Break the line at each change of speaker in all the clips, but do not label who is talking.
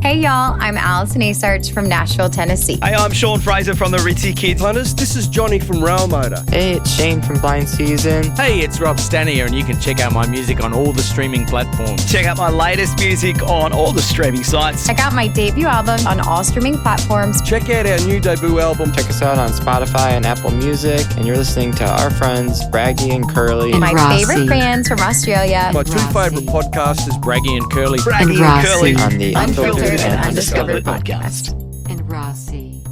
Hey y'all, I'm Alison Asarch from Nashville, Tennessee.
Hey, I'm Sean Fraser from the Ritzy Kids.
Hunters, this is Johnny from Rail Motor.
Hey, it's Shane from Blind Season.
Hey, it's Rob Stanier, and you can check out my music on all the streaming platforms.
Check out my latest music on all the streaming sites.
Check out my debut album on all streaming platforms.
Check out our new debut album.
Check us out on Spotify and Apple Music. And you're listening to our friends, Braggy and Curly.
And my
Rossy.
favorite bands from Australia.
My two favourite podcasters,
Braggy and Curly.
Braggy and
Rossy.
Curly.
On the
Unfiltered and Undiscovered podcast.
And Rossy.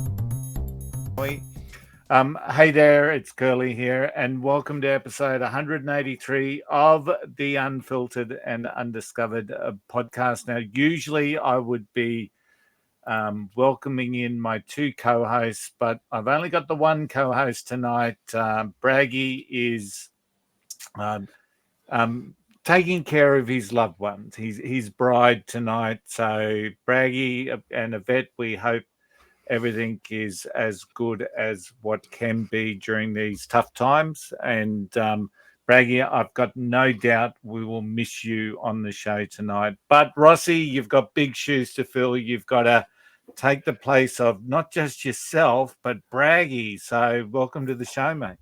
Hey there, it's Curly here, and welcome to episode 183 of the Unfiltered and Undiscovered podcast. Now, usually I would be welcoming in my two co-hosts, but I've only got the one co-host tonight. Braggy is taking care of his loved ones, his bride tonight. So Braggy and Yvette, we hope everything is as good as what can be during these tough times. And Braggy, I've got no doubt we will miss you on the show tonight. But Rossy, you've got big shoes to fill. You've got to take the place of not just yourself, but Braggy. So welcome to the show, mate.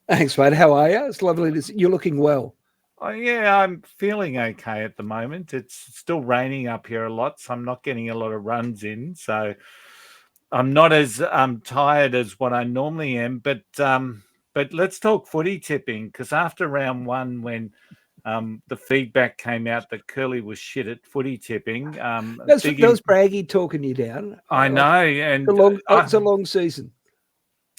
Thanks, mate. How are you? It's lovely to see you're looking well.
Oh, yeah, I'm feeling okay at the moment. It's still raining up here a lot, so I'm not getting a lot of runs in. So I'm not as tired as what I normally am. But let's talk footy tipping, because after round one, when the feedback came out that Curly was shit at footy tipping,
That was Braggy talking you down.
I know, and
it's a long season.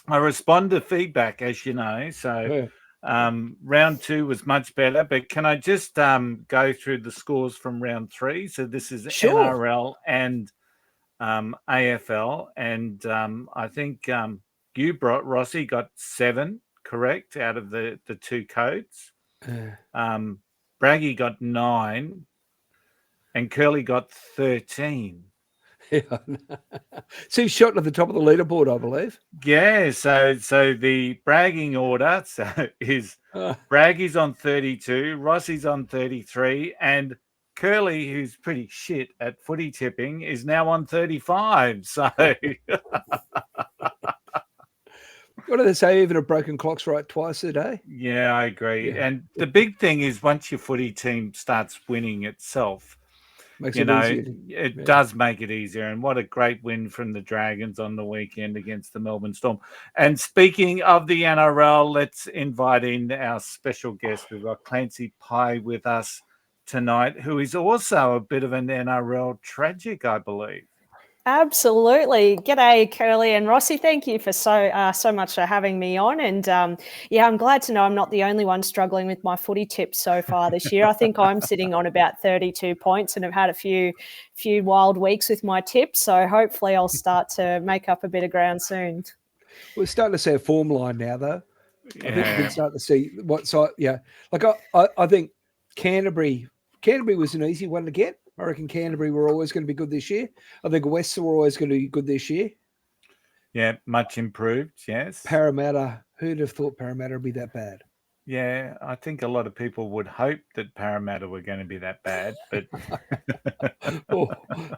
I respond to feedback, as you know. So.
Yeah.
Round two was much better, but can I just go through the scores from round three? So this is
Sure.
NRL and AFL, and I think you brought Rossy got 7 correct out of the two codes. Braggy got 9, and Curly got 13.
Yeah. So he's shot at the top of the leaderboard, I believe.
Yeah, so the bragging order is Braggy's on 32, Rossi's on 33, and Curly, who's pretty shit at footy tipping, is now on 35. So
What do they say? Even a broken clock's right twice a day.
yeah, I agree.
Yeah.
And the big thing is once your footy team starts winning itself,
Makes
you
it
know,
easier.
it
Yeah.
does make it easier. And what a great win from the Dragons on the weekend against the Melbourne Storm. And speaking of the NRL, let's invite in our special guest. We've got Clancy Pye with us tonight, who is also a bit of an NRL tragic, I believe.
Absolutely. G'day, Curly and Rossy. Thank you for so much for having me on. And yeah, I'm glad to know I'm not the only one struggling with my footy tips so far this year. I think I'm sitting on about 32 points and have had a few wild weeks with my tips. So hopefully I'll start to make up a bit of ground soon.
We're starting to see a form line now, though. I think we
Yeah.
can start to see what side. Yeah, like I think Canterbury was an easy one to get. I reckon Canterbury were always going to be good this year. I think West were always going to be good this year.
Yeah, much improved, yes.
Parramatta, who'd have thought Parramatta would be that bad?
Yeah, I think a lot of people would hope that Parramatta were going to be that bad, but
People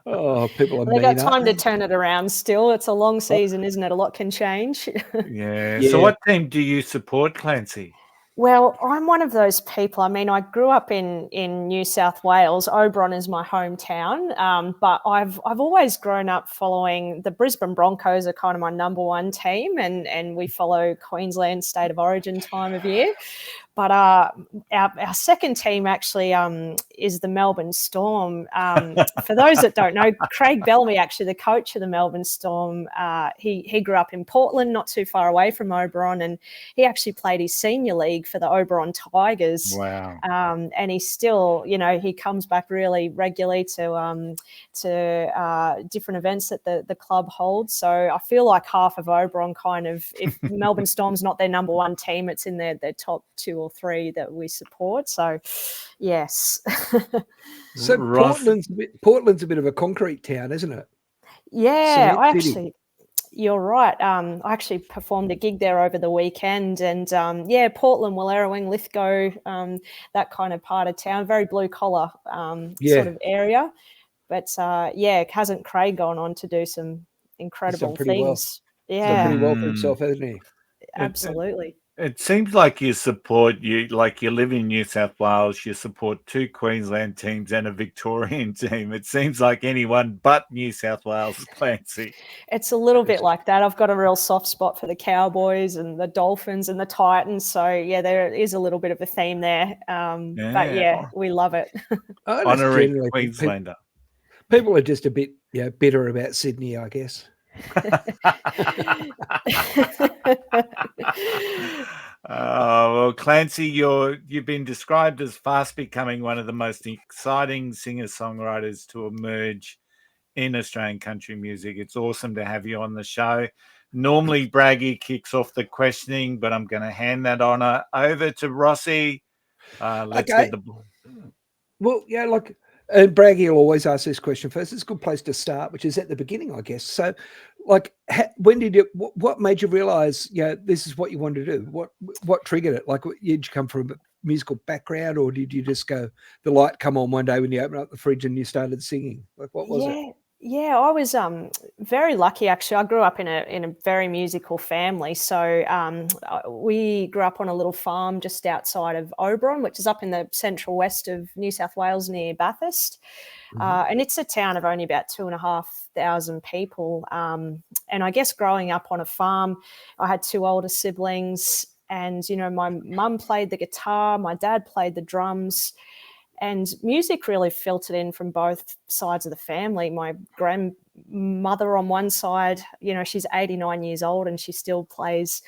are
They've
mean,
got time
aren't
to
they?
turn it around still. It's a long season, isn't it? A lot can change.
yeah.
Yeah.
So what team do you support, Clancy?
Well, I'm one of those people. I mean, I grew up in New South Wales. Oberon is my hometown, but I've always grown up following the Brisbane Broncos are kind of my number one team, and we follow Queensland State of Origin time of year. But our second team actually is the Melbourne Storm. For those that don't know, Craig Bellamy, actually the coach of the Melbourne Storm, he grew up in Portland, not too far away from Oberon, and he actually played his senior league for the Oberon Tigers.
Wow.
And he's still, he comes back really regularly to different events that the club holds. So I feel like half of Oberon kind of, if Melbourne Storm's not their number one team, it's in their top 2 or 3 that we support. So, yes.
So
Ross-
Portland's a bit of a concrete town, isn't it?
Yeah,
Cement City.
you're right. I actually performed a gig there over the weekend, and Portland, Wallerawang, Lithgow, that kind of part of town, very blue collar
Yeah.
sort of area. But hasn't Craig gone on to do some incredible
pretty well.
things?
He's
Yeah,
done pretty well for himself, hasn't he?
absolutely.
It seems like you live in New South Wales, you support 2 Queensland teams and a Victorian team. It seems like anyone but New South Wales, Clancy.
It's a little bit like that. I've got a real soft spot for the Cowboys and the Dolphins and the Titans. So, yeah, there is a little bit of a theme there. But, yeah, we love it.
Honorary Queenslander.
People are just a bit bitter about Sydney, I guess.
Well, Clancy, you've been described as fast becoming one of the most exciting singer-songwriters to emerge in Australian country music. It's awesome to have you on the show. Normally, Braggy kicks off the questioning, but I'm going to hand that honour over to Rossy. Let's get the ball.
Well, and Braggy will always ask this question first. It's a good place to start, which is at the beginning, I guess. So, when did what made you realise, this is what you wanted to do? What triggered it? Did you come from a musical background, or did you just go, the light come on one day when you open up the fridge and you started singing? What was it?
Yeah, I was very lucky, actually. I grew up in a very musical family. So we grew up on a little farm just outside of Oberon, which is up in the central west of New South Wales near Bathurst. And it's a town of only about 2,500 people. And I guess growing up on a farm, I had 2 older siblings. And, my mum played the guitar, my dad played the drums. And music really filtered in from both sides of the family. My grandmother on one side, she's 89 years old and she still plays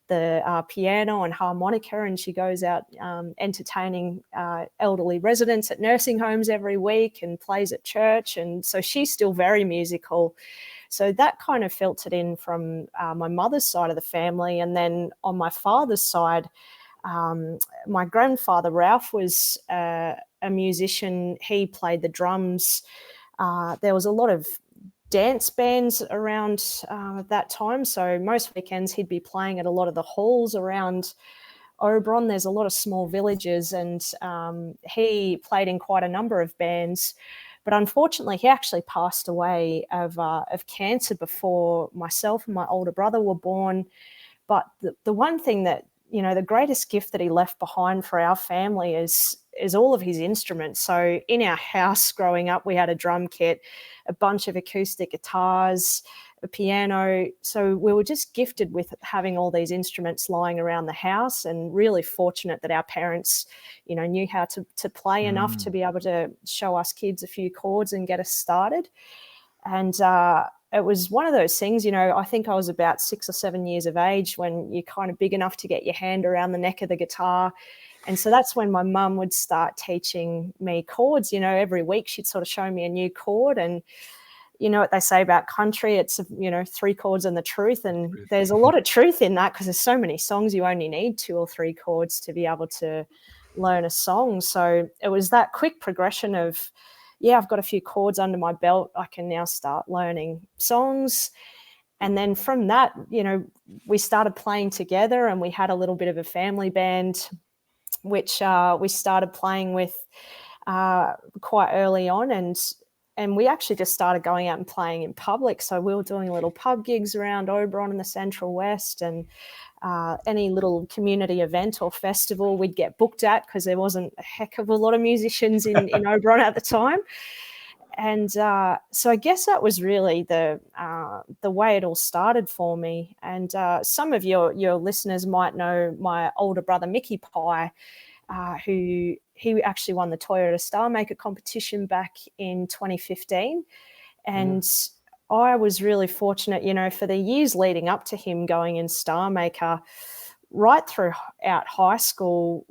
the piano and harmonica, and she goes out entertaining elderly residents at nursing homes every week and plays at church. And so she's still very musical. So that kind of filtered in from my mother's side of the family. And then on my father's side, my grandfather, Ralph, was a musician. He played the drums. There was a lot of dance bands around that time. So most weekends he'd be playing at a lot of the halls around Oberon. There's a lot of small villages, and he played in quite a number of bands. But unfortunately, he actually passed away of cancer before myself and my older brother were born. But the one thing that, the greatest gift that he left behind for our family is all of his instruments. So in our house growing up, we had a drum kit, a bunch of acoustic guitars, a piano. So we were just gifted with having all these instruments lying around the house, and really fortunate that our parents, knew how to play enough to be able to show us kids a few chords and get us started. And it was one of those things, I think I was about 6 or 7 years of age when you're kind of big enough to get your hand around the neck of the guitar. And so that's when my mum would start teaching me chords. Every week she'd sort of show me a new chord. And you know what they say about country, it's 3 chords and the truth. And there's a lot of truth in that, because there's so many songs you only need 2 or 3 chords to be able to learn a song. So it was that quick progression of, I've got a few chords under my belt, I can now start learning songs. And then from that, we started playing together, and we had a little bit of a family band, which we started playing with quite early on. And we actually just started going out and playing in public. So we were doing little pub gigs around Oberon in the Central West, and any little community event or festival we'd get booked at, because there wasn't a heck of a lot of musicians in Oberon at the time. And so I guess that was really the way it all started for me. And some of your listeners might know my older brother, Mickey Pye, who he actually won the Toyota Star Maker competition back in 2015. And I was really fortunate, for the years leading up to him going in Star Maker, right throughout high school,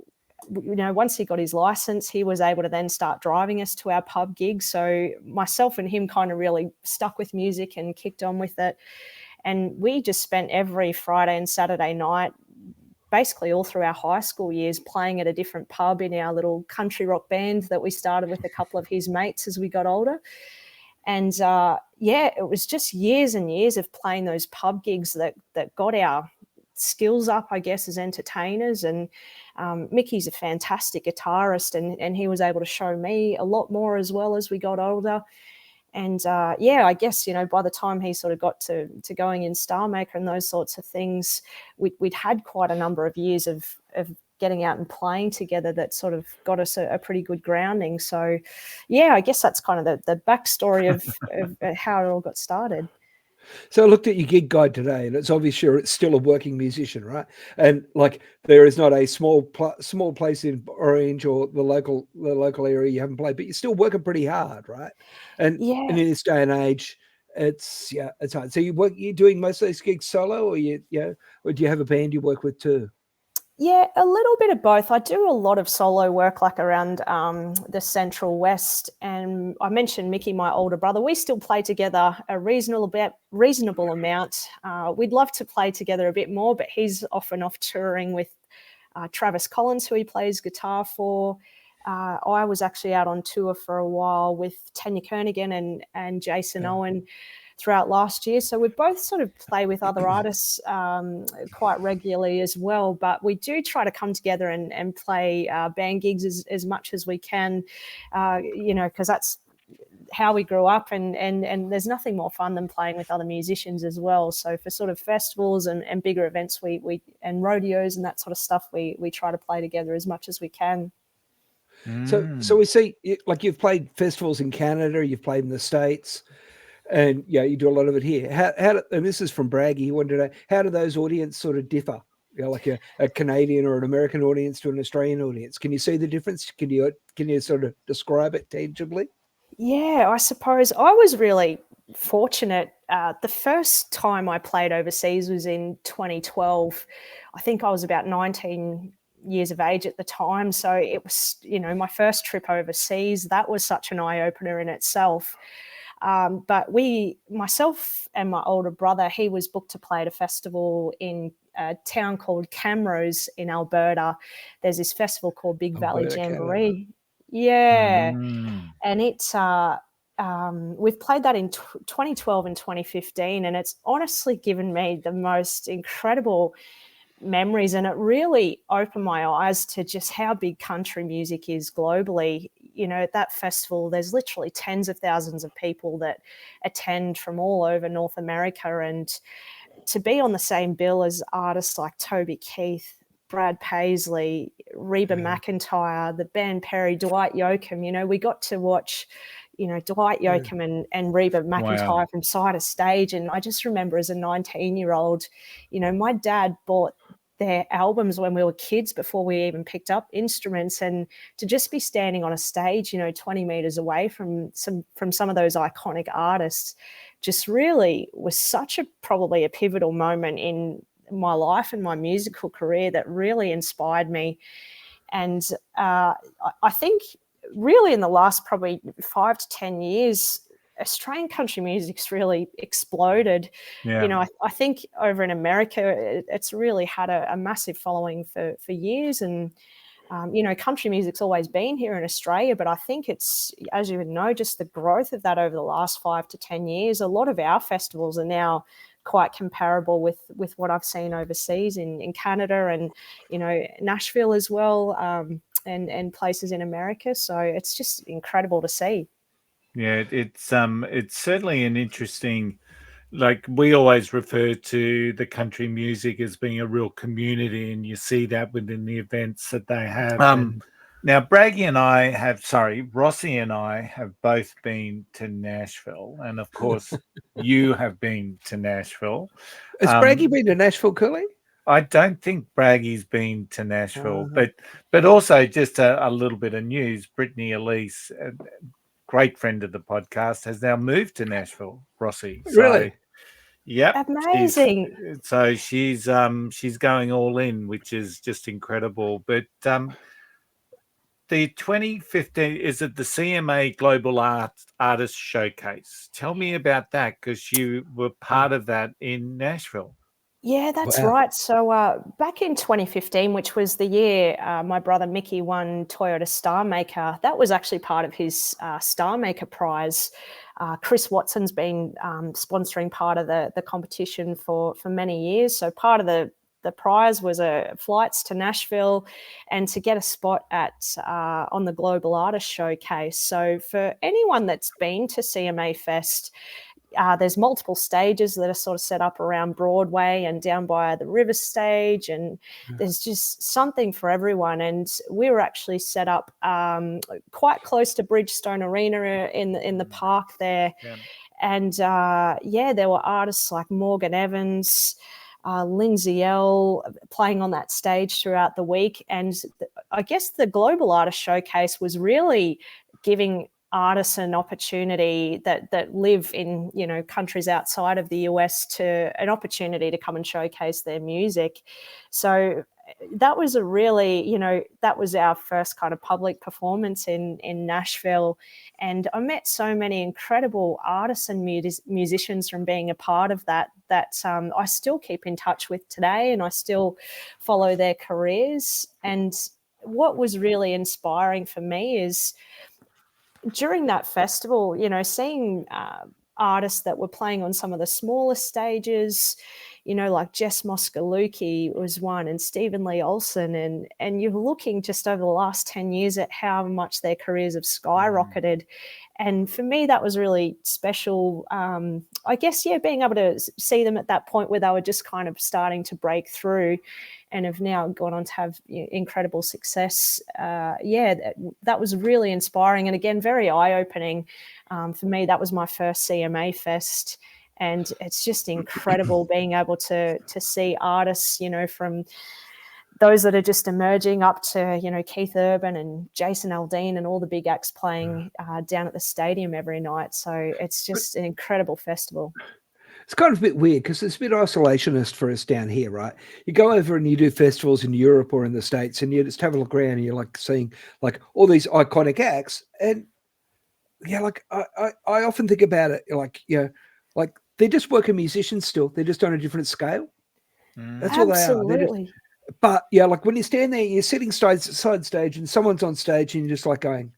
once he got his license, he was able to then start driving us to our pub gigs. So myself and him kind of really stuck with music and kicked on with it. And we just spent every Friday and Saturday night, basically all through our high school years, playing at a different pub in our little country rock band that we started with a couple of his mates as we got older. And it was just years and years of playing those pub gigs that got our skills up, I guess, as entertainers. And Mickey's a fantastic guitarist, and he was able to show me a lot more as well as we got older. And yeah, I guess, by the time he sort of got to going in Star Maker and those sorts of things, we'd had quite a number of years of getting out and playing together that sort of got us a pretty good grounding. So yeah, I guess that's kind of the backstory of how it all got started.
So I looked at your gig guide today, and it's obvious you're still a working musician, right? And like, there is not a small place in Orange or the local area you haven't played, but you're still working pretty hard, right? And
Yeah.
in this day and age, it's hard. So you're doing most of these gigs solo, or or do you have a band you work with too?
Yeah, a little bit of both. I do a lot of solo work, like around the Central West, and I mentioned Mickey, my older brother. We still play together a reasonable amount. We'd love to play together a bit more, but he's often off touring with Travis Collins, who he plays guitar for. I was actually out on tour for a while with Tanya Kernigan and Jason Owen throughout last year. So we both sort of play with other artists quite regularly as well, but we do try to come together and play band gigs as much as we can, because that's how we grew up, and there's nothing more fun than playing with other musicians as well. So for sort of festivals and bigger events, we and rodeos and that sort of stuff, we try to play together as much as we can.
So we see, like, you've played festivals in Canada, you've played in the States, and you do a lot of it here. And this is from Braggy. He wanted to know, how do those audiences sort of differ? Like a Canadian or an American audience to an Australian audience. Can you see the difference? Can you sort of describe it tangibly?
Yeah, I suppose I was really fortunate. The first time I played overseas was in 2012. I think I was about 19 years of age at the time. So it was, my first trip overseas. That was such an eye-opener in itself. But myself and my older brother, he was booked to play at a festival in a town called Camrose in Alberta. There's this festival called Big Valley Jamboree. Canada. Yeah. And it's we've played that in 2012 and 2015, and it's honestly given me the most incredible memories, and it really opened my eyes to just how big country music is globally. At that festival, there's literally tens of thousands of people that attend from all over North America, and to be on the same bill as artists like Toby Keith, Brad Paisley, Reba McEntire, the Ben Perry, Dwight Yoakam, we got to watch Dwight Yoakam and Reba McEntire from side of stage. And I just remember as a 19-year-old, my dad bought their albums when we were kids before we even picked up instruments, and to just be standing on a stage 20 meters away from some of those iconic artists just really was probably a pivotal moment in my life and my musical career that really inspired me. And I think really in the last probably 5 to 10 years, Australian country music's really exploded.
Yeah.
I think over in America, it's really had a massive following for years. And, country music's always been here in Australia, but I think it's, as you would know, just the growth of that over the last 5 to 10 years. A lot of our festivals are now quite comparable with what I've seen overseas in Canada and, Nashville as well, and places in America. So it's just incredible to see.
Yeah, it's certainly an interesting, like, we always refer to the country music as being a real community, and you see that within the events that they have. Now, Rossi and I have both been to Nashville, and of course, you have been to Nashville.
Has Braggy been to Nashville, Curly?
I don't think Braggy's been to Nashville, but also just a little bit of news. Brittany Elise, great friend of the podcast, has now moved to Nashville, Rossy.
Really?
Yep.
Amazing.
She's going all in, which is just incredible. But the 2015, is it the CMA Global Artist Showcase? Tell me about that, because you were part of that in Nashville.
Yeah, that's right. So back in 2015, which was the year my brother Mickey won Toyota Star Maker, that was actually part of his Star Maker prize. Chris Watson's been sponsoring part of the competition for many years. So part of the the prize was flights to Nashville and to get a spot at on the Global Artist Showcase. So for anyone that's been to CMA Fest, there's multiple stages that are sort of set up around Broadway and down by the River Stage, and there's just something for everyone. And we were actually set up quite close to Bridgestone Arena in the park there.
Yeah.
And there were artists like Morgan Evans, Lindsay L playing on that stage throughout the week. And I guess the Global Artist Showcase was really giving artists an opportunity that live in, you know, countries outside of the US to an opportunity to come and showcase their music. So that was a really, you know, that was our first kind of public performance in Nashville. And I met so many incredible artists and musicians from being a part of that I still keep in touch with today, and I still follow their careers. And what was really inspiring for me is during that festival, you know, seeing artists that were playing on some of the smaller stages, you know, like Jess Moskaluki was one, and Stephen Lee Olsen, and you're looking just over the last 10 years at how much their careers have skyrocketed. And for me, that was really special. I guess, being able to see them at that point where they were just kind of starting to break through and have now gone on to have incredible success. That was really inspiring. And again, very eye-opening. For me, that was my first CMA Fest. And it's just incredible being able to see artists, you know, from those that are just emerging up to, you know, Keith Urban and Jason Aldean and all the big acts playing down at the stadium every night. So it's just an incredible festival.
It's kind of a bit weird because it's a bit isolationist for us down here, right? You go over and you do festivals in Europe or in the States, and you just have a look around and you're like seeing like all these iconic acts. And like I often think about it like, you know, like they're just working musicians still. They're just on a different scale. That's all they are.
Absolutely.
But like when you stand there, you're sitting side stage and someone's on stage and you're just like going,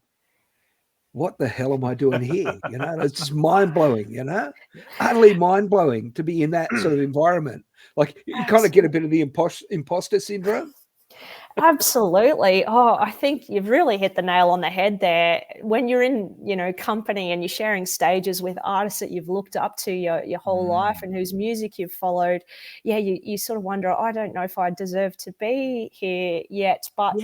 what the hell am I doing here? You know, it's just mind blowing, you know, utterly mind blowing to be in that sort of environment. Like you kind of get a bit of the imposter syndrome.
Absolutely. Oh, I think you've really hit the nail on the head there. When you're in, you know, company and you're sharing stages with artists that you've looked up to your whole life and whose music you've followed, you sort of wonder, I don't know if I deserve to be here yet. But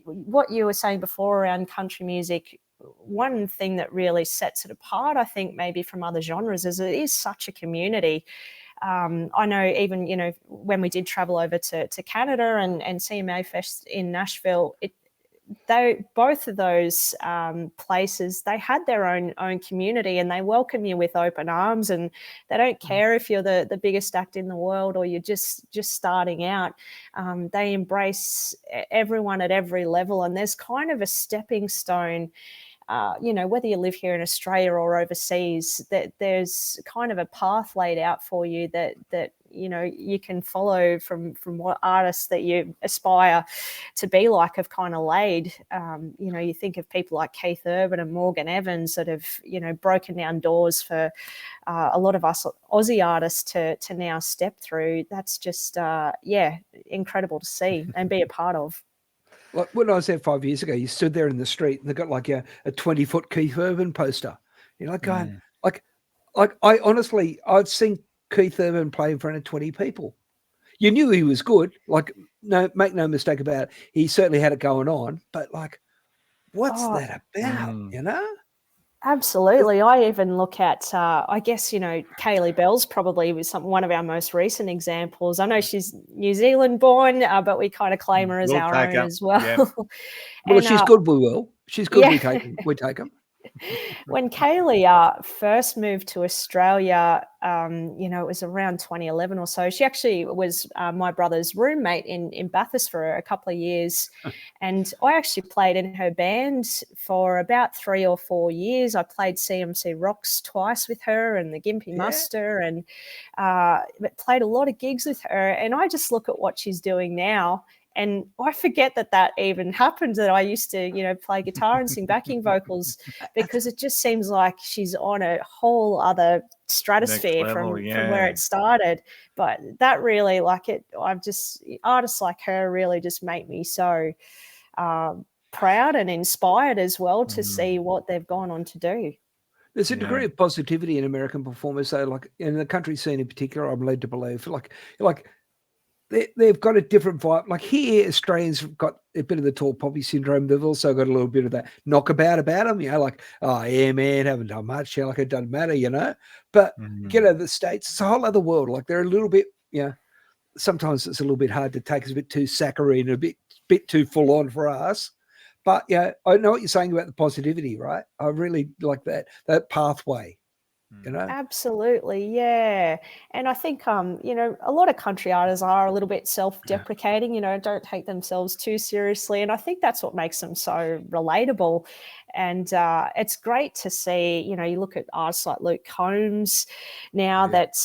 what you were saying before around country music, one thing that really sets it apart, I think, maybe from other genres, is it is such a community. I know even, you know, when we did travel over to Canada and CMA Fest in Nashville, both of those places, they had their own community, and they welcome you with open arms, and they don't care if you're the biggest act in the world or you're just starting out. They embrace everyone at every level, and there's kind of a stepping stone. You know, whether you live here in Australia or overseas, that there's kind of a path laid out for you that you know you can follow from what artists that you aspire to be like have kind of laid. You know, you think of people like Keith Urban and Morgan Evans that have, you know, broken down doors for a lot of us Aussie artists to now step through. That's just incredible to see and be a part of.
Like when I was there 5 years ago, you stood there in the street and they got like a 20-foot Keith Urban poster. You're like going, like I honestly, I've seen Keith Urban play in front of 20 people. You knew he was good. Like, no, make no mistake about it. He certainly had it going on. But like, what's that about? You know?
Absolutely. I even look at, I guess, you know, Kaylee Bell's probably was one of our most recent examples. I know she's New Zealand born, but we kind of claim her as our own as well.
Yeah.
Well, she's good. We will. She's good. We take them.
When Kaylee first moved to Australia, you know, it was around 2011 or so. She actually was my brother's roommate in Bathurst for a couple of years. And I actually played in her band for about 3 or 4 years. I played CMC Rocks twice with her and the Gympie Muster, and played a lot of gigs with her. And I just look at what she's doing now, and I forget that even happened, that I used to, you know, play guitar and sing backing vocals, because it just seems like she's on a whole other stratosphere
level,
from where it started. But that really, like it, artists like her really just make me so proud and inspired as well to see what they've gone on to do.
There's a degree of positivity in American performers. So, like in the country scene in particular, I'm led to believe, like they've got a different vibe. Like here, Australians have got a bit of the tall poppy syndrome. They've also got a little bit of that knockabout about them, like, oh, yeah, man, haven't done much. Yeah, like it doesn't matter. But, the States, it's a whole other world. Like they're a little bit, sometimes it's a little bit hard to take. It's a bit too saccharine, a bit too full on for us. But, I know what you're saying about the positivity, right? I really like that pathway.
Absolutely, yeah. And I think a lot of country artists are a little bit self-deprecating, don't take themselves too seriously, and I think that's what makes them so relatable. And it's great to see, you look at artists like Luke Combs now that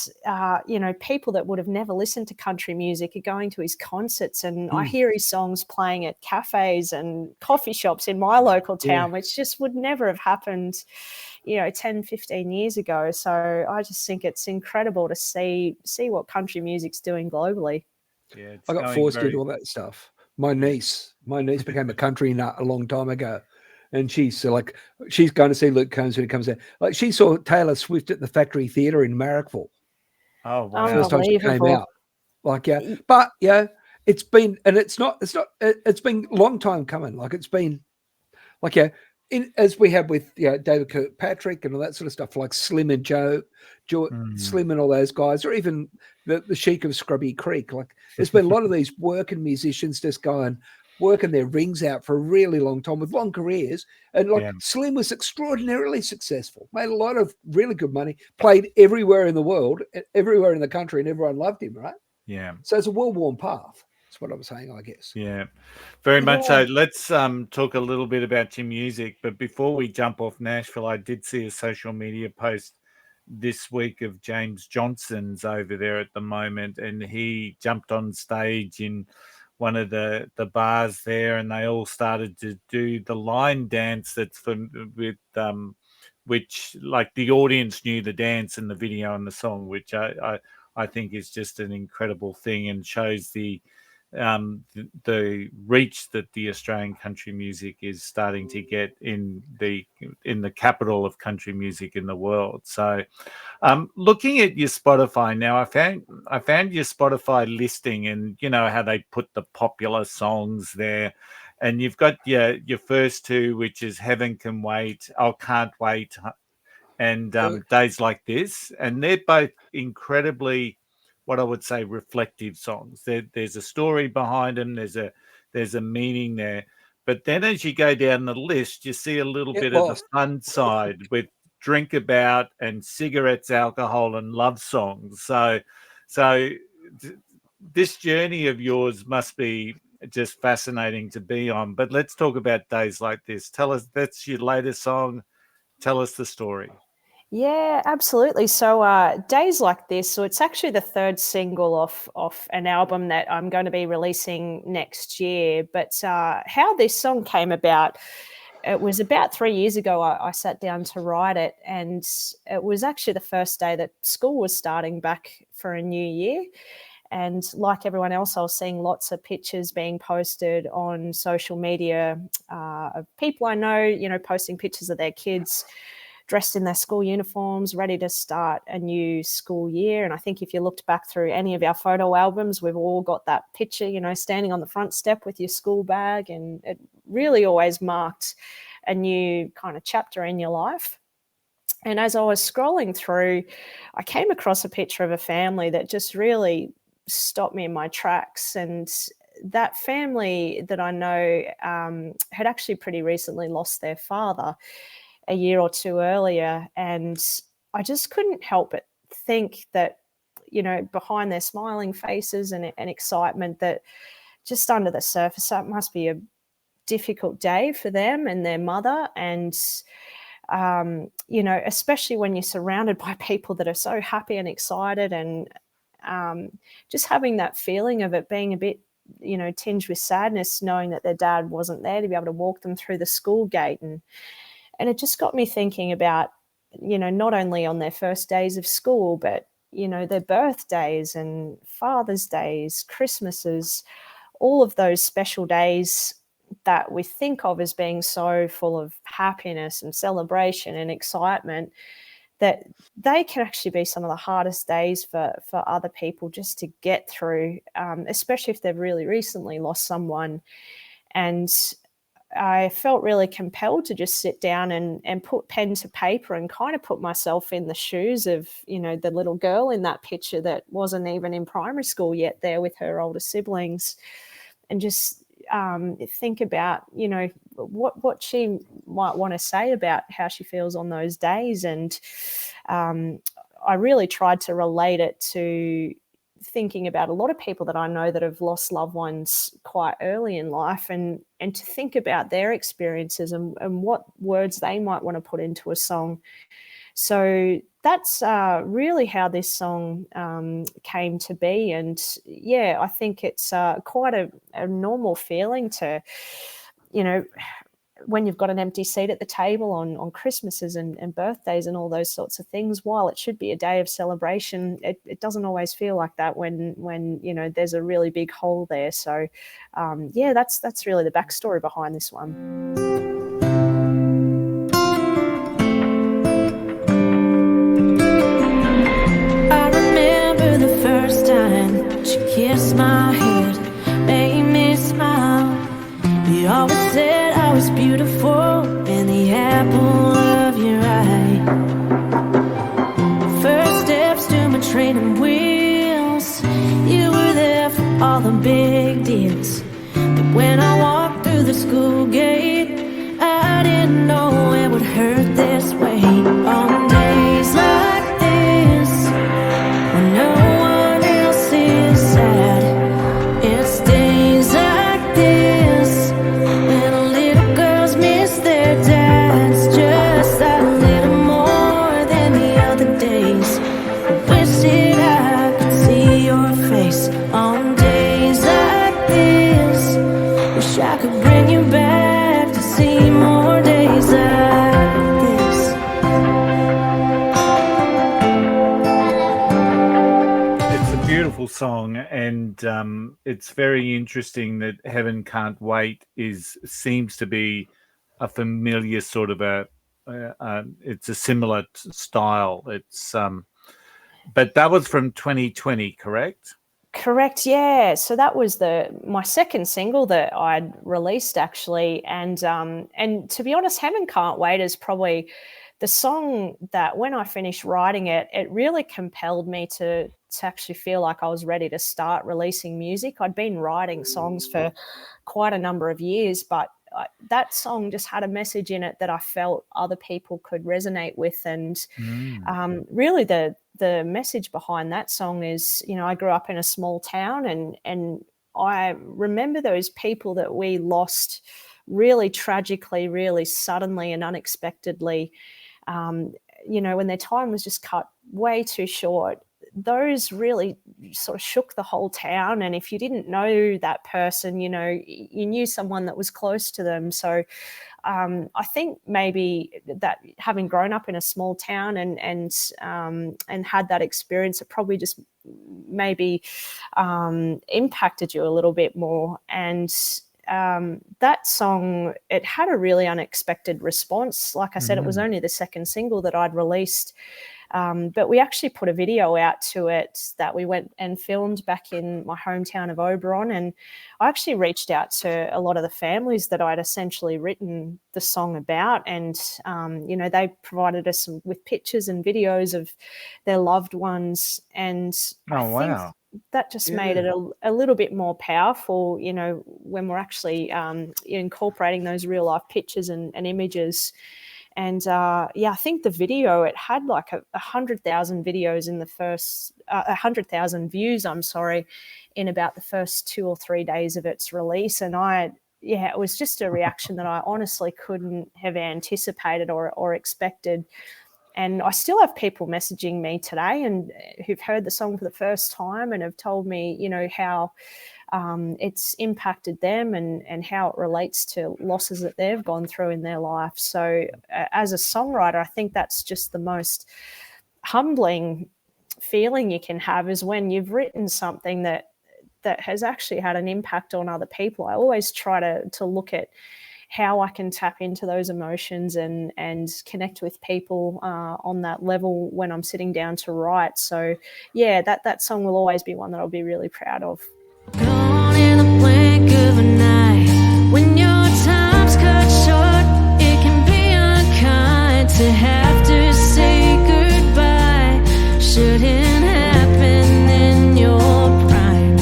people that would have never listened to country music are going to his concerts, and I hear his songs playing at cafes and coffee shops in my local town, which just would never have happened 10, 15 years ago. So I just think it's incredible to see what country music's doing globally.
Yeah,
I got forced into all that stuff. My niece became a country nut a long time ago. And she's going to see Luke Combs when he comes out. Like she saw Taylor Swift at the Factory Theatre in Marrickville.
Oh, wow.
First time she came out. It's been a long time coming. Like it's been as we have with David Kirkpatrick and all that sort of stuff, like Slim and Joe Slim and all those guys, or even the Sheik of Scrubby Creek. Like there's been a lot of these working musicians just working their rings out for a really long time with long careers. And Slim was extraordinarily successful, made a lot of really good money, played everywhere in the world, everywhere in the country, and everyone loved him, right?
Yeah.
So it's a well-worn path. That's what I was saying, I guess.
Yeah, very much so. Let's talk a little bit about your music. But before we jump off Nashville, I did see a social media post this week of James Johnson's over there at the moment, and he jumped on stage in one of the bars there, and they all started to do the line dance which like the audience knew the dance and the video and the song, which I think is just an incredible thing and shows the reach that the Australian country music is starting to get in the capital of country music in the world. So looking at your Spotify now, I found your Spotify listing, and how they put the popular songs there, and you've got your first two, which is Heaven Can Wait, Can't Wait, and Days Like This, and they're both incredibly, what I would say, reflective songs. There's a story behind them. There's a meaning there. But then as you go down the list, you see a little bit of the fun side with Drink About and Cigarettes, Alcohol, and Love Songs. So this journey of yours must be just fascinating to be on. But let's talk about Days Like This. Tell us, that's your latest song. Tell us the story.
Yeah, absolutely. So Days Like This, so it's actually the third single off an album that I'm going to be releasing next year. But how this song came about, it was about 3 years ago I sat down to write it, and it was actually the first day that school was starting back for a new year. And like everyone else, I was seeing lots of pictures being posted on social media of people I know, posting pictures of their kids dressed in their school uniforms, ready to start a new school year. And I think if you looked back through any of our photo albums, we've all got that picture, standing on the front step with your school bag. And it really always marked a new kind of chapter in your life. And as I was scrolling through, I came across a picture of a family that just really stopped me in my tracks. And that family that I know had actually pretty recently lost their father a year or two earlier. And I just couldn't help but think that, behind their smiling faces and excitement, that just under the surface, that must be a difficult day for them and their mother. And, especially when you're surrounded by people that are so happy and excited, and just having that feeling of it being a bit, tinged with sadness, knowing that their dad wasn't there to be able to walk them through the school gate. And it just got me thinking about not only on their first days of school, but, their birthdays and Father's Days, Christmases, all of those special days that we think of as being so full of happiness and celebration and excitement, that they can actually be some of the hardest days for other people just to get through, especially if they've really recently lost someone. And I felt really compelled to just sit down and put pen to paper and kind of put myself in the shoes of, the little girl in that picture that wasn't even in primary school yet, there with her older siblings, and just think about, what she might want to say about how she feels on those days. And I really tried to relate it to thinking about a lot of people that I know that have lost loved ones quite early in life, and to think about their experiences and what words they might want to put into a song. So that's really how this song came to be. And yeah, I think it's quite a normal feeling to, when you've got an empty seat at the table on Christmases and birthdays and all those sorts of things. While it should be a day of celebration, it doesn't always feel like that when there's a really big hole there. So that's really the backstory behind this one.
I remember the first time she kissed my head, made me smile. You always said I was beautiful and the apple of your eye. First steps to my training wheels, you were there for all the big deals. But when I walked through the school gate, I didn't know it would hurt this way. On days like this, when no one else is sad, it's days like this when little girls miss their dads just a little more than the other days. I wish that I could see your face on days like this. Wish I could bring you back to see more days like this.
It's a beautiful song, and it's very interesting that Heaven Can't Wait seems to be a familiar sort of it's a similar style. It's but that was from 2020, correct?
Correct, yeah. So that was my second single that I'd released, actually, and to be honest, Heaven Can't Wait is probably the song that when I finished writing it, it really compelled me to actually feel like I was ready to start releasing music. I'd been writing songs for quite a number of years, but that song just had a message in it that I felt other people could resonate with. And really the message behind that song is, I grew up in a small town, and I remember those people that we lost really tragically, really suddenly and unexpectedly, when their time was just cut way too short. Those really sort of shook the whole town. And if you didn't know that person, you knew someone that was close to them. So I think maybe that having grown up in a small town and had that experience, it probably just maybe impacted you a little bit more. And that song, it had a really unexpected response. Like I said, it was only the second single that I'd released. But we actually put a video out to it that we went and filmed back in my hometown of Oberon. And I actually reached out to a lot of the families that I'd essentially written the song about. And, they provided us with pictures and videos of their loved ones. And I think that just made it a little bit more powerful, when we're actually incorporating those real life pictures and images. And I think the video, it had like 100,000 videos in the first, 100,000 views, in about the first 2 or 3 days of its release. And it was just a reaction that I honestly couldn't have anticipated or expected. And I still have people messaging me today and who've heard the song for the first time and have told me, how it's impacted them and how it relates to losses that they've gone through in their life. So as a songwriter, I think that's just the most humbling feeling you can have, is when you've written something that has actually had an impact on other people. I always try to look at how I can tap into those emotions and connect with people on that level when I'm sitting down to write. So yeah, that song will always be one that I'll be really proud of.
Gone in the blink of an eye. When your time's cut short, it can be unkind to have to say goodbye. Shouldn't happen in your prime.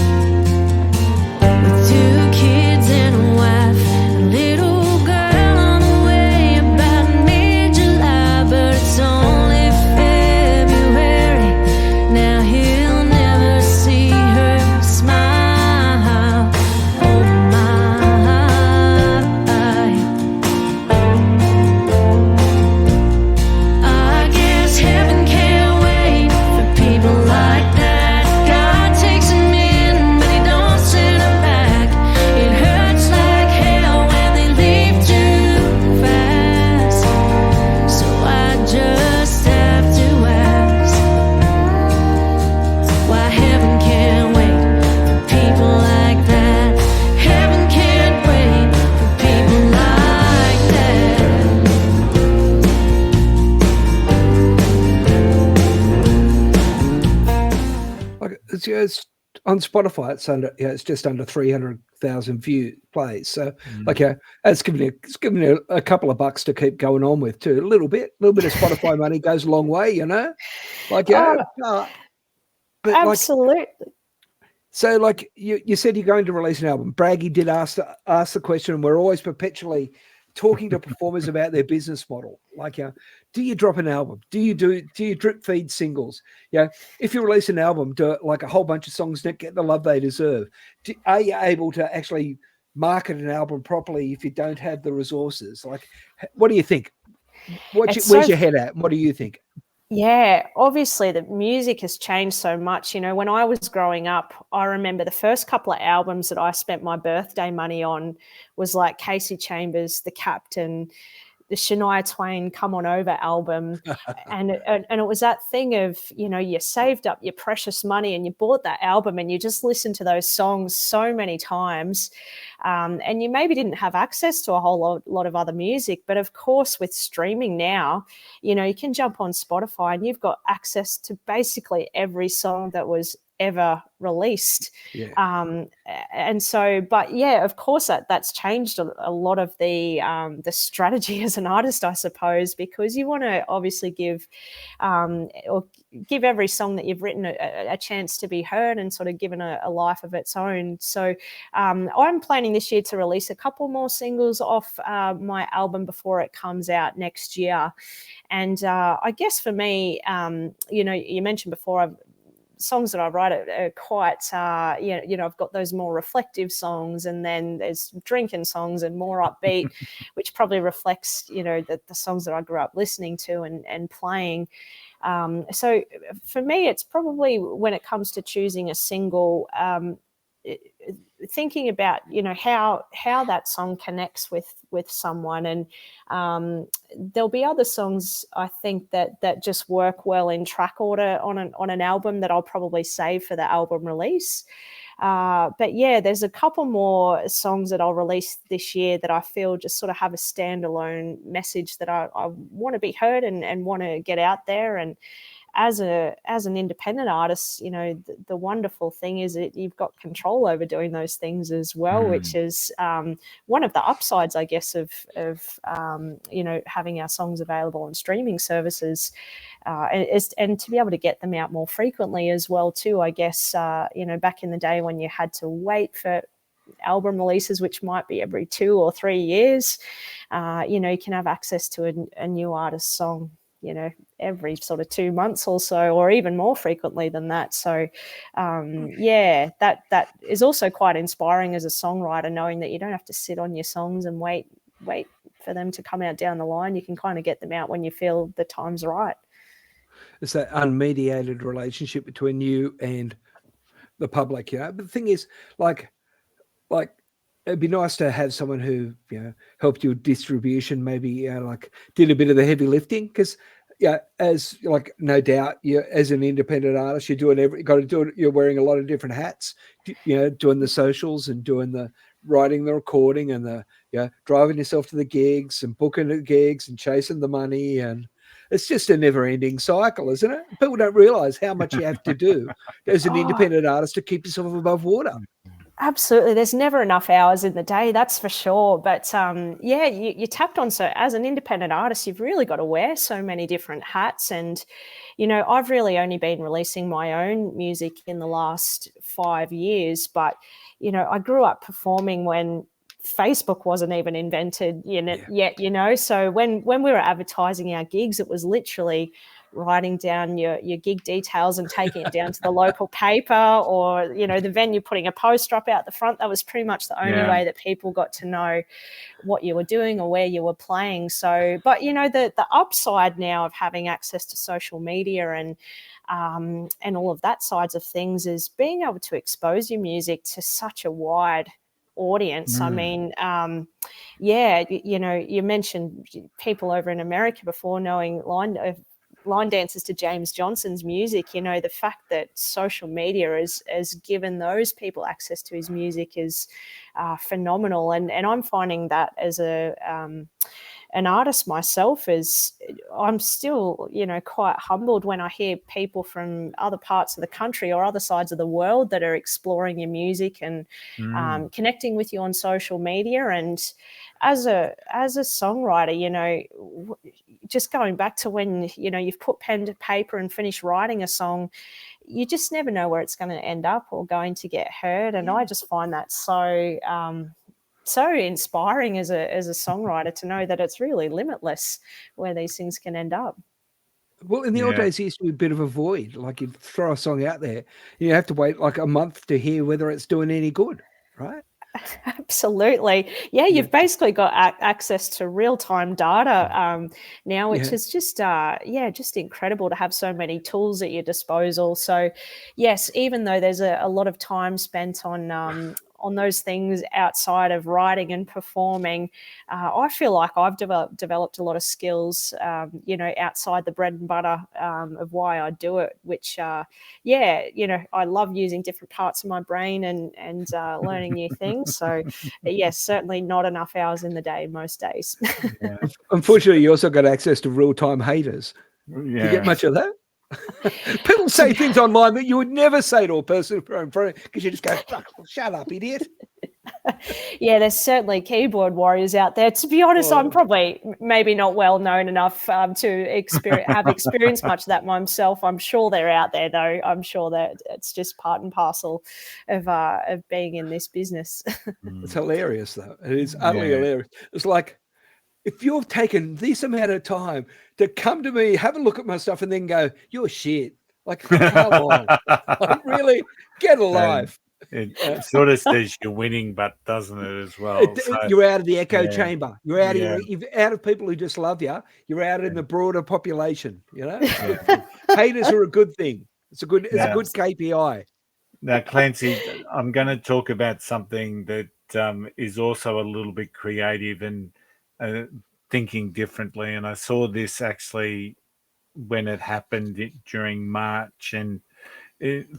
With 2 kids and a wife, a little girl on the way, about mid-July, but it's only February. Now he'll never see her smile. Oh my, I guess heaven can't wait for people like that. God takes them in, but he don't send them back. It hurts like hell when they leave too fast. So I just have to ask why heaven can't wait for people like that. Heaven can't wait for people like that.
Like it's on Spotify, it's just under 300,000 plays. So it's giving you a couple of bucks to keep going on with too. A little bit of Spotify money goes a long way, you know. Like but
Absolutely.
so like you said you're going to release an album. Braggy did ask the question, and we're always perpetually talking to performers about their business model. Like, do you drop an album? Do you drip feed singles? If you release an album, do it like a whole bunch of songs that get the love they deserve. Are you able to actually market an album properly if you don't have the resources? Like, what do you think? Where's your head at? What do you think?
Yeah, obviously the music has changed so much. You know, when I was growing up, I remember the first couple of albums that I spent my birthday money on was like Casey Chambers, The Captain, the Shania Twain Come On Over album. and it was that thing of, you know, you saved up your precious money and you bought that album and you just listened to those songs so many times. And you maybe didn't have access to a whole lot of other music. But of course, with streaming now, you know, you can jump on Spotify and you've got access to basically every song that was ever released. And so, but yeah, of course that's changed a lot of the strategy as an artist, I suppose, because you want to obviously give every song that you've written a chance to be heard and sort of given a life of its own. So I'm planning this year to release a couple more singles off my album before it comes out next year. And I guess for me, you know, you mentioned before, songs that I write are quite, you know, I've got those more reflective songs, and then there's drinking songs and more upbeat, which probably reflects, you know, the songs that I grew up listening to and playing. So for me, it's probably, when it comes to choosing a single, thinking about, you know, how that song connects with someone. And there'll be other songs, I think, that just work well in track order on an album that I'll probably save for the album release. But yeah, there's a couple more songs that I'll release this year that I feel just sort of have a standalone message that I want to be heard and want to get out there. And as an independent artist, you know, the wonderful thing is that you've got control over doing those things as well, which is one of the upsides, I guess, of you know, having our songs available on streaming services, and to be able to get them out more frequently as well too. I guess you know, back in the day when you had to wait for album releases, which might be every 2 or 3 years, you know, you can have access to a new artist song, you know, every sort of 2 months or so, or even more frequently than that. So yeah, that is also quite inspiring as a songwriter, knowing that you don't have to sit on your songs and wait for them to come out down the line. You can kind of get them out when you feel the time's right.
It's that unmediated relationship between you and the public, you know. But the thing is, like, like it'd be nice to have someone who helped you with distribution, maybe like did a bit of the heavy lifting, because as like no doubt you as an independent artist, you're doing got to do it. You're wearing a lot of different hats, doing the socials and doing the writing, the recording, and the driving yourself to the gigs and booking the gigs and chasing the money, and it's just a never-ending cycle, isn't it? People don't realize how much you have to do as an independent artist to keep yourself above water.
Absolutely. There's never enough hours in the day, that's for sure. But you tapped on, so as an independent artist, you've really got to wear so many different hats. And, I've really only been releasing my own music in the last 5 years. But, I grew up performing when Facebook wasn't even invented yet, So when we were advertising our gigs, it was literally writing down your gig details and taking it down to the local paper, or the venue putting a poster up out the front. That was pretty much the only way that people got to know what you were doing or where you were playing. So, but the upside now of having access to social media and all of that sides of things is being able to expose your music to such a wide audience. I mean, you mentioned people over in America before knowing line dances to James Johnson's music. The fact that social media has given those people access to his music is phenomenal. And I'm finding that as an artist myself, is I'm still, quite humbled when I hear people from other parts of the country or other sides of the world that are exploring your music and connecting with you on social media. And as a songwriter, just going back to when, you've put pen to paper and finished writing a song, you just never know where it's going to end up or going to get heard. And I just find that so inspiring as a songwriter to know that it's really limitless where these things can end up.
Well, in the old days, it used to be a bit of a void. Like you'd throw a song out there, you have to wait like a month to hear whether it's doing any good, right?
Absolutely. You've basically got access to real-time data now, which is just just incredible to have so many tools at your disposal. So yes, even though there's a lot of time spent on those things outside of writing and performing, I feel like I've developed a lot of skills, outside the bread and butter of why I do it, which, I love using different parts of my brain and learning new things. So, yes, certainly not enough hours in the day most days.
Unfortunately, you also got access to real-time haters. Do you get much of that? People say things online that you would never say to a person because you just go, shut up, idiot.
There's certainly keyboard warriors out there. To be honest, I'm probably maybe not well known enough to have experienced much of that myself. I'm sure they're out there, though. I'm sure that it's just part and parcel of being in this business.
It's hilarious, though. It is utterly hilarious. It's like, if you've taken this amount of time to come to me, have a look at my stuff, and then go, you're shit. Like, come on. Like, really? Get alive.
It sort of says you're winning, but doesn't it as well?
You're out of the echo chamber. You're out of you're out of people who just love you. You're out in the broader population, Haters are a good thing. It's a good KPI.
Now, Clancy, I'm going to talk about something that is also a little bit creative and thinking differently. And I saw this actually when it happened during March. And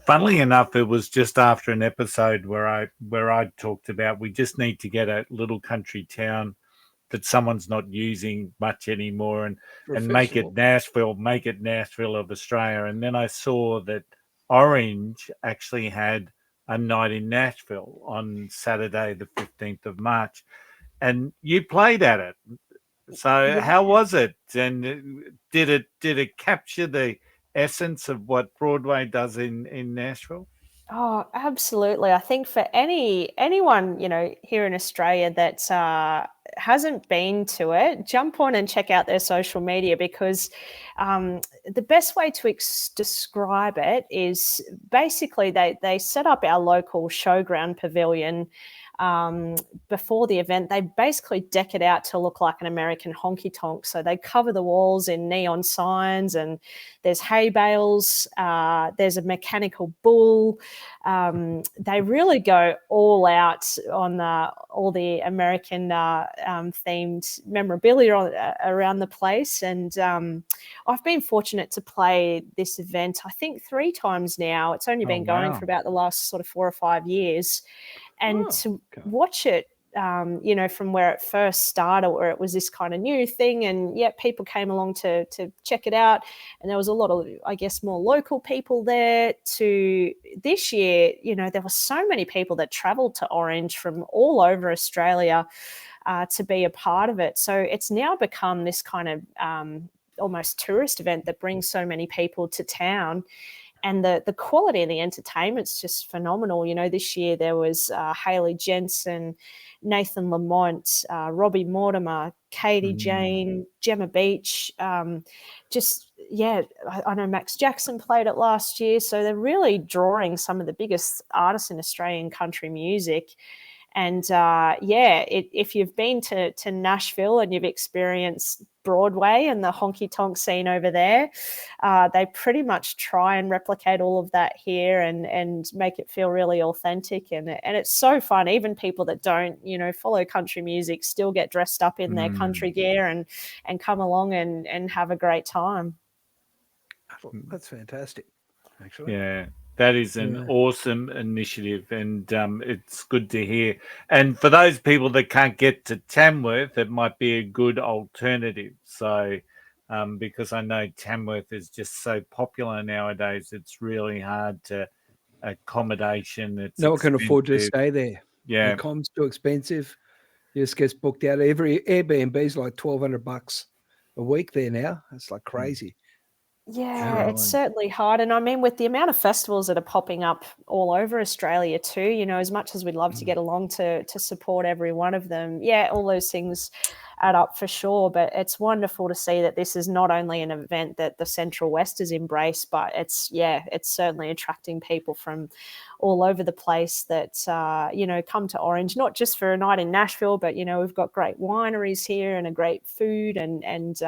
funnily enough, it was just after an episode where I talked about we just need to get a little country town that someone's not using much anymore and make it Nashville of Australia. And then I saw that Orange actually had a night in Nashville on Saturday, the 15th of March. And you played at it. So how was it? And did it capture the essence of what Broadway does in Nashville?
Oh, absolutely. I think for anyone, here in Australia that hasn't been to it, jump on and check out their social media, because the best way to describe it is basically they set up our local showground pavilion before the event, they basically deck it out to look like an American honky tonk. So they cover the walls in neon signs, and there's hay bales, there's a mechanical bull. They really go all out on all the American themed memorabilia around the place. And I've been fortunate to play this event, I think 3 times now. It's only been going for about the last sort of 4 or 5 years. And to watch it, from where it first started, where it was this kind of new thing, and yet people came along to check it out, and there was a lot of, I guess, more local people there. To this year, there were so many people that travelled to Orange from all over Australia to be a part of it. So it's now become this kind of almost tourist event that brings so many people to town. And the quality of the entertainment's just phenomenal. This year there was Hayley Jensen, Nathan Lamont, Robbie Mortimer, Katie Jane, Gemma Beach. I know Max Jackson played it last year. So they're really drawing some of the biggest artists in Australian country music. And if you've been to Nashville and you've experienced Broadway and the honky tonk scene over there, they pretty much try and replicate all of that here and make it feel really authentic. And it's so fun. Even people that don't, follow country music still get dressed up in their country gear and come along and have a great time.
That's fantastic, actually.
Yeah. That is an awesome initiative, and it's good to hear. And for those people that can't get to Tamworth, it might be a good alternative. So, because I know Tamworth is just so popular nowadays, it's really hard to accommodation. It's
no one can afford to
expensive.
stay there.
Yeah,
The com's too expensive. You just gets booked out. Every Airbnb is like $1,200 a week there now. It's like crazy.
Yeah, it's certainly hard. And I mean, with the amount of festivals that are popping up all over Australia too, as much as we'd love to get along to support every one of them, all those things add up for sure. But it's wonderful to see that this is not only an event that the Central West has embraced, but it's certainly attracting people from all over the place that, come to Orange, not just for a night in Nashville, but, we've got great wineries here and a great food and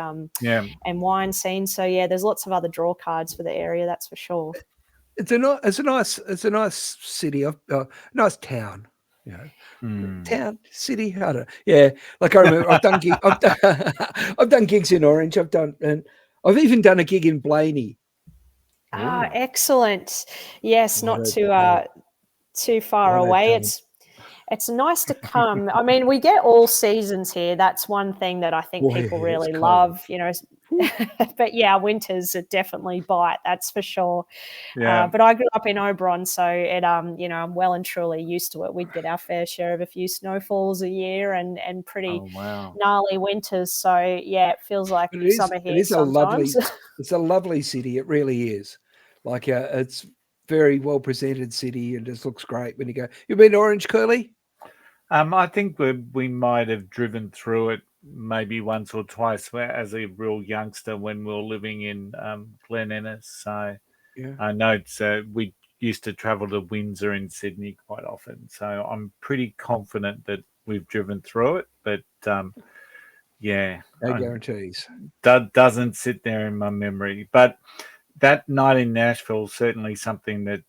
wine scene. So, there's lots of other draw cards for the area, that's for sure.
It's a nice city, nice town. Town, city, I don't know. Yeah, like I remember, I've done gigs in Orange. I've even done a gig in Blaney.
Ah, excellent. Yes, not too far away. It's nice to come. I mean, we get all seasons here. That's one thing that I think people really love, But winters definitely bite, that's for sure.
yeah.
But I grew up in Oberon, so I'm well and truly used to it. We'd get our fair share of a few snowfalls a year and pretty gnarly winters. So it feels like summer here sometimes.
It's a lovely city. It really is. Like it's very well presented city and just looks great when you go. You've been to Orange, Curly?
I think we might have driven through it maybe once or twice as a real youngster when we were living in Glen Innes. So I know we used to travel to Windsor in Sydney quite often. So I'm pretty confident that we've driven through it. But
no guarantees.
Doesn't sit there in my memory. But that night in Nashville is certainly something that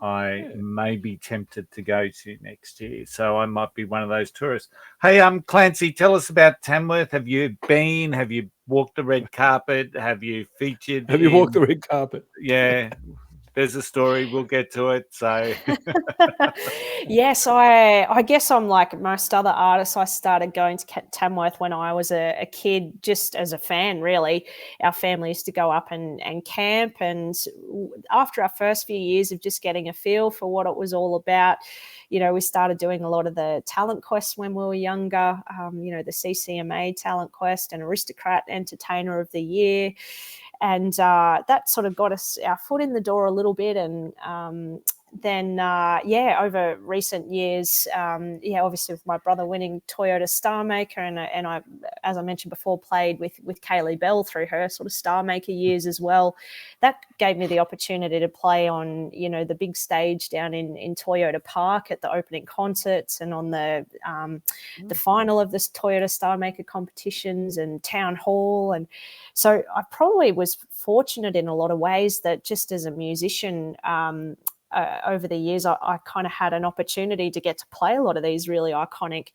I may be tempted to go to next year. So I might be one of those tourists. Hey, Clancy, tell us about Tamworth. Have you been? Have you walked the red carpet? Have you featured?
Have you walked the red carpet?
Yeah. There's a story. We'll get to it. So,
yes, I guess I'm like most other artists. I started going to Tamworth when I was a kid, just as a fan, really. Our family used to go up and camp. And after our first few years of just getting a feel for what it was all about, we started doing a lot of the talent quests when we were younger, the CCMA talent quest and Aristocrat Entertainer of the Year. And that sort of got us our foot in the door a little bit. And then over recent years, obviously with my brother winning Toyota Star Maker, and I, as I mentioned before, played with Kaylee Bell through her sort of Star Maker years as well. That gave me the opportunity to play on, the big stage down in Toyota Park at the opening concerts and on the final of this Toyota Star Maker competitions and Town Hall. And so I probably was fortunate in a lot of ways that just as a musician, over the years, I kind of had an opportunity to get to play a lot of these really iconic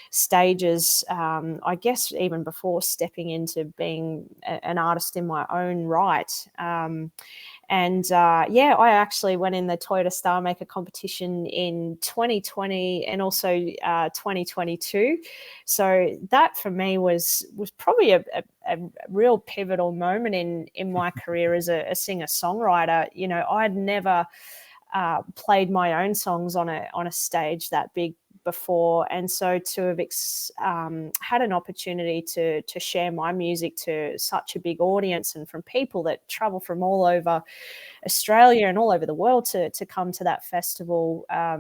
stages, I guess even before stepping into being an artist in my own right. I actually went in the Toyota Star Maker competition in 2020 and also 2022. So that for me was probably a real pivotal moment in my career as a singer-songwriter. I'd never played my own songs on a stage that big before, and so to have had an opportunity to share my music to such a big audience and from people that travel from all over Australia and all over the world to come to that festival, I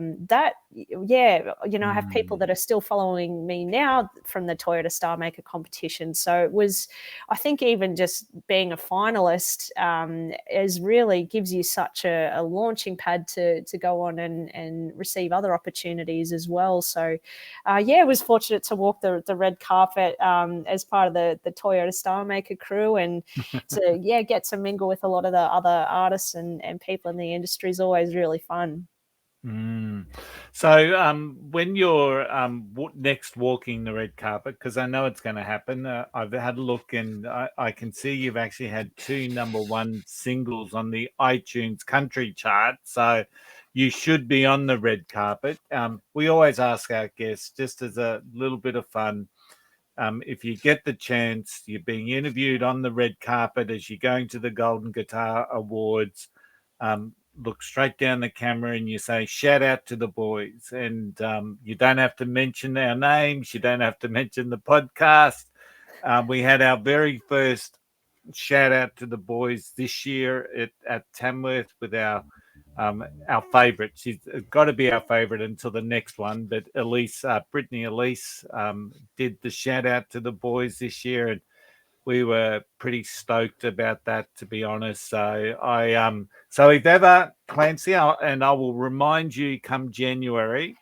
have people that are still following me now from the Toyota Star Maker competition. So it was, I think, even just being a finalist is really gives you such a launching pad to go on and receive other opportunities as well. So I was fortunate to walk the red carpet as part of the Toyota Star Maker crew, and to get to mingle with a lot of the other artists and people in the industry is always really fun.
So when you're next walking the red carpet, because I know it's going to happen, I've had a look and I can see you've actually had 2 #1 singles on the iTunes country chart, so you should be on the red carpet. We always ask our guests, just as a little bit of fun, if you get the chance, you're being interviewed on the red carpet as you're going to the Golden Guitar Awards, look straight down the camera and you say, shout out to the boys. And you don't have to mention our names. You don't have to mention the podcast. We had our very first shout out to the boys this year at Tamworth with our favourite. She's got to be our favourite until the next one. But Brittany Elise did the shout out to the boys this year, and we were pretty stoked about that, to be honest. So so if ever, Clancy, I will remind you come January.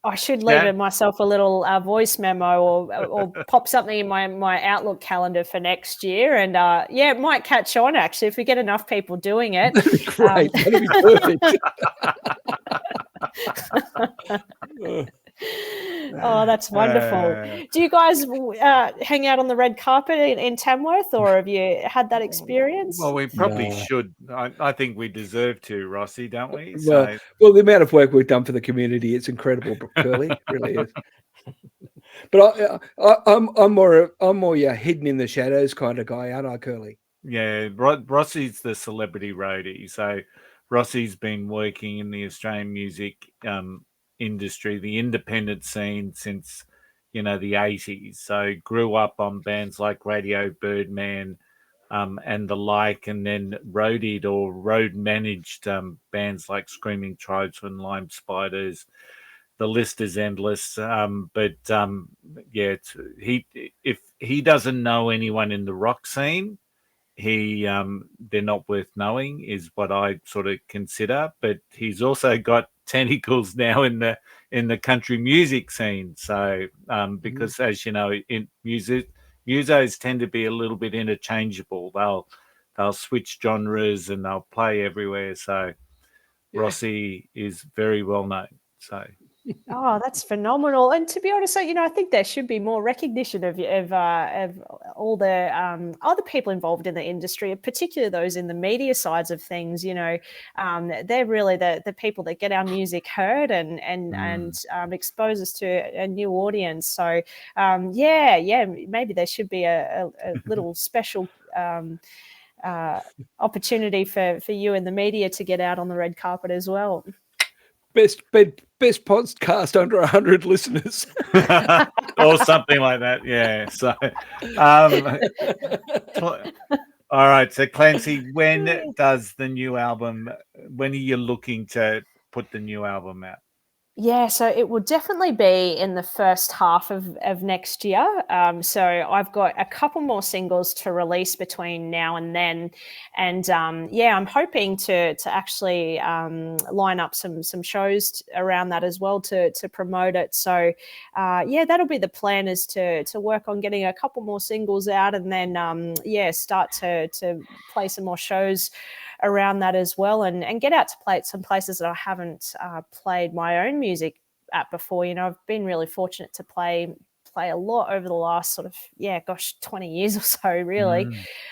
I should leave myself a little voice memo or pop something in my Outlook calendar for next year. And it might catch on, actually, if we get enough people doing it.
Great. That'd be perfect.
Oh, that's wonderful. Do you guys hang out on the red carpet in Tamworth, or have you had that experience?
Well, we probably should. I think we deserve to, Rossy, don't we?
Well, the amount of work we've done for the community, it's incredible, Curly. It really is. But I'm more hidden in the shadows kind of guy, aren't I, Curly?
Yeah, Rossy's the celebrity roadie. So Rossy's been working in the Australian music industry, the independent scene, since the 80s. So grew up on bands like Radio Birdman and the like, and then roadied or road managed bands like Screaming Tribesmen, Lime Spiders. The list is endless. If he doesn't know anyone in the rock scene, they're not worth knowing, is what I sort of consider. But he's also got tentacles now in the country music scene. So because as you know, in music, musos tend to be a little bit interchangeable. They'll switch genres and they'll play everywhere. So Rossy is very well known. So.
Oh, that's phenomenal! And to be honest, I think there should be more recognition of all the other people involved in the industry, particularly those in the media sides of things. They're really the people that get our music heard and expose us to a new audience. So, maybe there should be a little special opportunity for you in the media to get out on the red carpet as well.
Best podcast under 100 listeners.
Or something like that, yeah. So All right. So Clancy, when does the new album? When are you looking to put the new album out?
Yeah, so it will definitely be in the first half of next year. So I've got a couple more singles to release between now and then, and yeah, I'm hoping to actually line up some shows around that as well to promote it. So yeah, that'll be the plan, is to work on getting a couple more singles out, and then yeah, start to play some more shows around that as well, and get out to play at some places that I haven't played my own music at before. You know, I've been really fortunate to play a lot over the last sort of 20 years or so, really.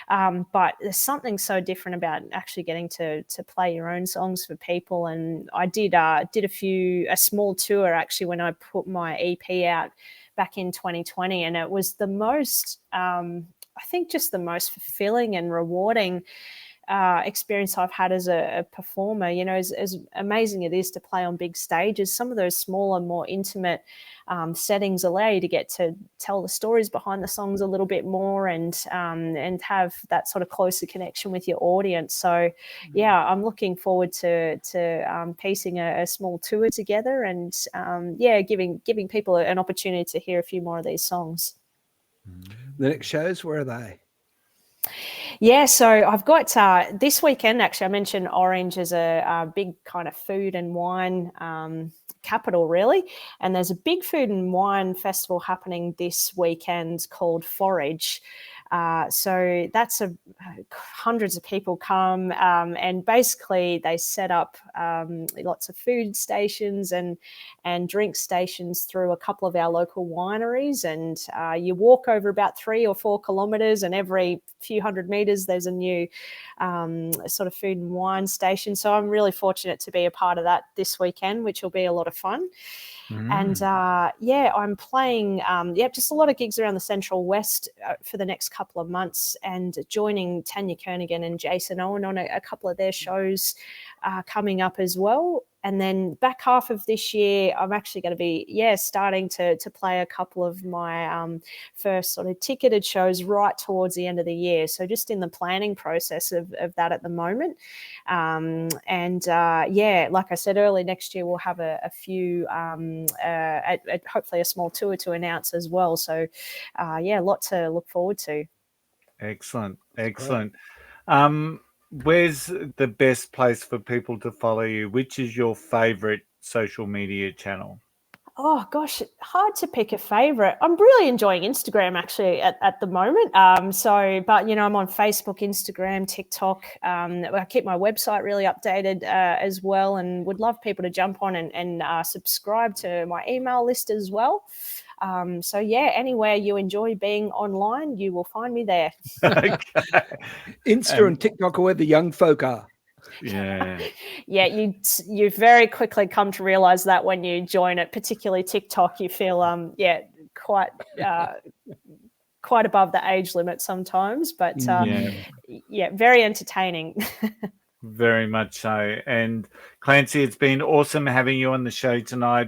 But there's something so different about actually getting to play your own songs for people. And I did a small tour actually when I put my EP out back in 2020, and it was the most I think just the most fulfilling and rewarding experience I've had as a performer. You know, as amazing it is to play on big stages, some of those smaller, more intimate settings allow you to get to tell the stories behind the songs a little bit more, and have that sort of closer connection with your audience. So yeah, I'm looking forward to piecing a small tour together, and yeah, giving people an opportunity to hear a few more of these songs.
The next shows, where are they?
Yeah, so I've got this weekend, actually, I mentioned Orange as a big kind of food and wine capital, really. And there's a big food and wine festival happening this weekend called Forage. So that's hundreds of people come, and basically they set up lots of food stations and drink stations through a couple of our local wineries, and you walk over about 3 or 4 kilometres, and every few hundred metres there's a new sort of food and wine station. So I'm really fortunate to be a part of that this weekend, which will be a lot of fun. And yeah, I'm playing just a lot of gigs around the Central West for the next couple of months, and joining Tanya Kernigan and Jason Owen on a couple of their shows coming up as well. And then back half of this year, I'm actually going to be, starting to play a couple of my first sort of ticketed shows right towards the end of the year. So just in the planning process of that at the moment. Like I said, early next year, we'll have a few, hopefully a small tour to announce as well. So a lot to look forward to.
Excellent. Where's the best place for people to follow you? Which is your favorite social media channel?
Oh gosh, hard to pick a favorite. I'm really enjoying Instagram actually at the moment. But you know, I'm on Facebook, Instagram, TikTok. I keep my website really updated as well, and would love people to jump on and subscribe to my email list as well. So yeah, anywhere you enjoy being online, you will find me there.
Okay.
Insta and TikTok are where the young folk are.
Yeah.
Yeah, you very quickly come to realize that when you join it, particularly TikTok, you feel quite above the age limit sometimes, but very entertaining.
Very much so. And Clancy, it's been awesome having you on the show tonight.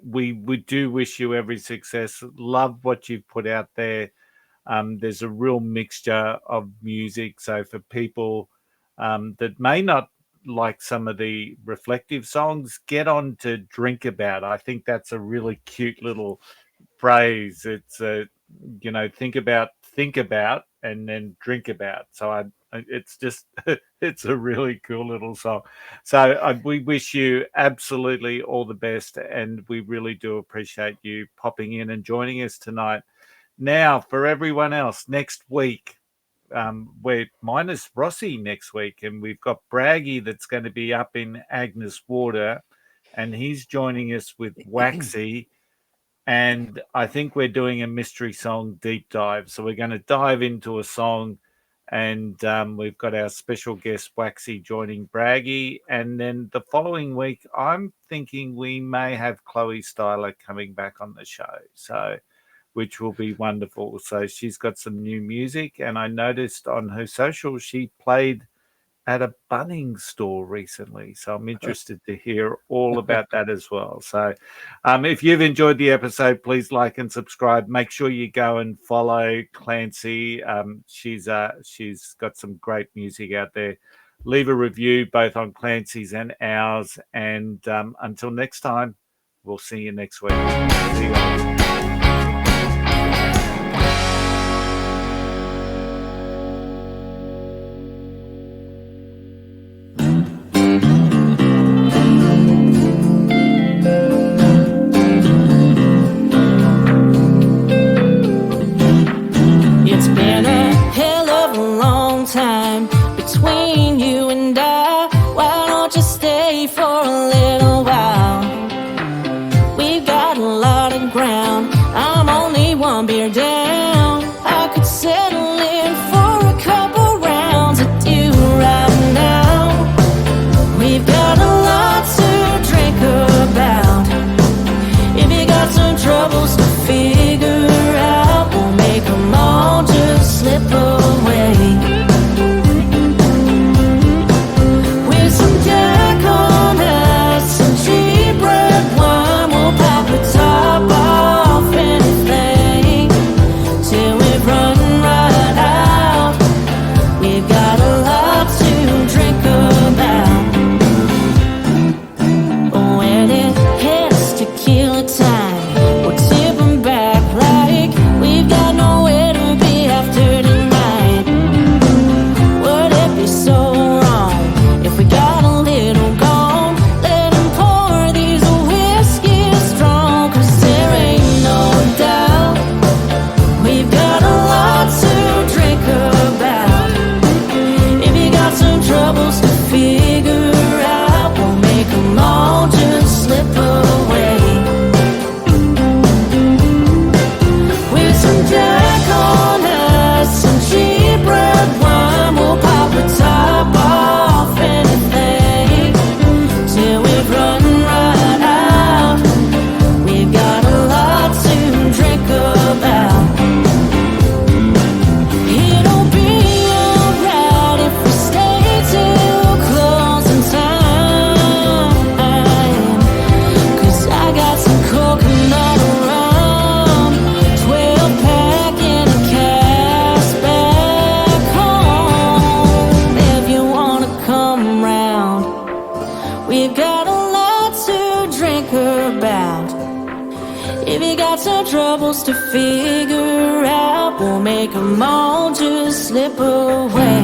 We do wish you every success. Love what you've put out there. There's a real mixture of music. So for people that may not like some of the reflective songs, get on to Drink About. I think that's a really cute little phrase. It's think about, and then drink about. So it's just it's a really cool little song. So we wish you absolutely all the best, and we really do appreciate you popping in and joining us tonight. Now, for everyone else, next week, we're minus Rossy next week, and we've got Braggy that's going to be up in Agnes Water, and he's joining us with Waxy. And I think we're doing a mystery song deep dive. So we're going to dive into a song, and we've got our special guest Waxy joining Braggy. And then the following week, I'm thinking we may have Chloe Styler coming back on the show, so which will be wonderful. So she's got some new music, and I noticed on her social she played at a Bunnings store recently. So I'm interested to hear all about that as well. So if you've enjoyed the episode, please like and subscribe. Make sure you go and follow Clancy. She's got some great music out there. Leave a review both on Clancy's and ours. And until next time, we'll see you next week. See you guys.
It's been a hell of a long time between you and I. Why don't you stay for a little while? We've got a lot of ground. I'm only one beer down. I could settle in for a couple rounds with you right now. We've got a lot to drink about. If you got some troubles to figure out, we'll make them all just slip away. With some Jack on us, some cheap red wine, we'll pop the top off anything till we've run right out. We've got a lot to drink about. When it hits tequila time, we're tipping back like we've got nowhere to be after tonight. Would it be so wrong if we got a little gone? Let 'em pour these whiskeys strong, 'cause there ain't no doubt we've got a lot to drink about. If you got some troubles to figure out, we'll make them all just slip away. With some Jack on us, some cheap red wine, we'll pop the top off anything till we've run right out. We've got a lot to drink about. It'll be alright if we stay till closing time, 'cause I got some coconut rum, 12 pack and a cask back home. If you wanna come round, we've got a lot to drink about. If you got some troubles to figure out, we'll make them all just slip away.